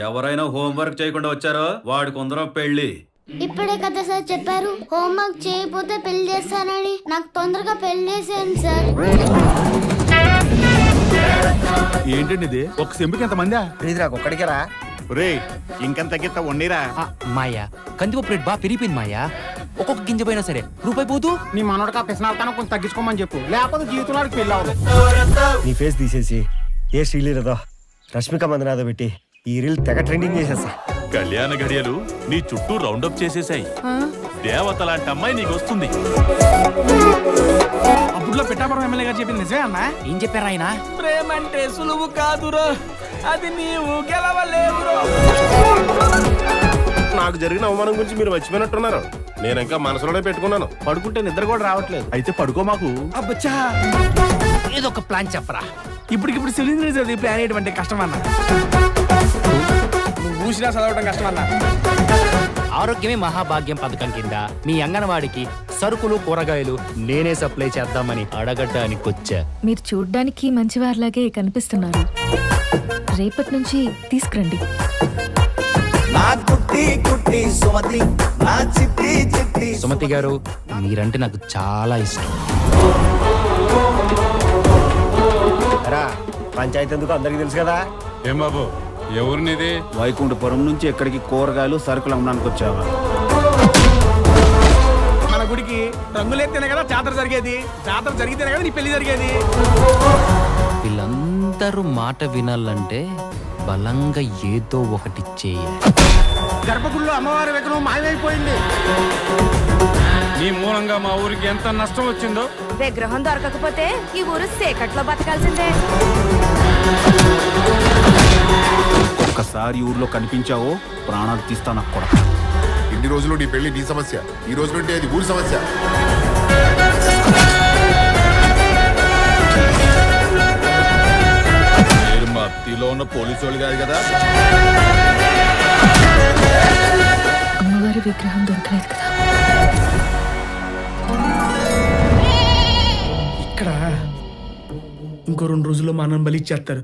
ఎవరైనా హోంవర్క్ చేయకుండా వచ్చారో వాడికి కొందరం పెళ్లి. ఇప్పుడే కదా సార్ చెప్పారు హోంవర్క్ చేయకపోతే పెళ్లి చేస్తానని. నాకు తొందరగా పెళ్లి చేసేయండి సార్. ఏంటండి ఇది? ఒక సెంపుకి ఎంత మందా? ఒక్కడికేరా రే ఇంకంత గిత్త వండిరా. మాయా కందిపప్పు రేట్ బాగా పెరిగిపోయింది మాయా. ఒక్కొక్క గింజ పోయినా సరే రూపాయి పోతూ. నీ మనోడికి ఆ పిసనాలతనం కొంచెం తగ్గించుకోమని చెప్పు, లేకపోతే జీవితంలో పెళ్ళి అవ్వదు. నీ ఫేస్ తీసేసి ఏ శ్రీలీలదో రష్మిక మందనాథో పెట్టి ఈ రీల్ తెగ ట్రెండింగ్ చేసేసా. కళ్యాణ ఘడియలు నీ చుట్టూ రౌండప్ చేసేసాయి. దేవత లాంటి అమ్మాయి నీకు వస్తుంది. అప్పుడులో పిఠాపురం ఎమ్మెల్యే గారు చెప్పింది నిజమే అన్నా? ఏం చెప్పారు ఆయన? ప్రేమ అంటే సులువు కాదురో, అది నీవు గెలవలేవురో. నాకు జరిగిన అవమానం గురించి మీరు మర్చిపోయినట్టున్నారు. నేను ఇంకా మనసులోనే పెట్టుకున్నాను. పడుకుంటే నిద్ర కూడా రావట్లేదు. అయితే పడుకో మాకు. అబ్బచ్చా ఏదో ఒక ప్లాన్ చెప్పరా. ఇప్పటికిప్పుడు సిలిండర్ చదివి ప్లాన్ చేయడం అంటే కష్టం అన్న. నువ్వు ఊసినా చదవడం కష్టం అన్న. ఆరోగ్యమే మహాభాగ్యం పథకం కింద మీ అంగన్వాడికి సరుకులు కూరగాయలు నేనే సప్లై చేద్దామని అడగటానికి వచ్చా. మీరు చూడ్డానికి మంచివారిలాగే కనిపిస్తున్నారు. రేపటి నుంచి తీసుకురండి. సుమతి గారు మీరంటే నాకు చాలా ఇష్టం. పంచాయతీ ఎందుకు అందరికి తెలుసు కదా. ఏం బాబు ఎవరినిది? వైకుంఠపురం నుంచి ఎక్కడికి కూరగాయలు సరుకులు అమ్మడానికి వచ్చావా? మన గుడికి రంగులేస్తేనే కదా జాతర జరిగేది. జాతర జరిగితేనే కదా నీ పెళ్లి జరిగేది. వీళ్ళందరూ మాట వినాలంటే బలంగా ఏదో ఒకటి చేయాలి. గర్భగుడిలో అమ్మవారి విగ్రహం మాయమైపోయింది. నీ మూలంగా మా ఊరికి ఎంత నష్టం వచ్చిందో. విగ్రహం దొరకకపోతే ఈ ఊరు సేకట్లో బతకాల్సిందే. ఒక్కసారి ఊర్లో కనిపించావో ప్రాణాలు తీస్తాను కూడా. ఇన్ని రోజులు నీ పెళ్లి నీ సమస్య, ఈ రోజు నుండి అది ఊరి సమస్య. మీరు మా అత్తిలో ఉన్న పోలీసు వాళ్ళు కాదు కదా? అమ్మవారి విగ్రహం దొరకలేదు కదా. ఇక్కడ ఇంకో 2 రోజుల్లో మా అన్నం బలి ఇచ్చేస్తారు.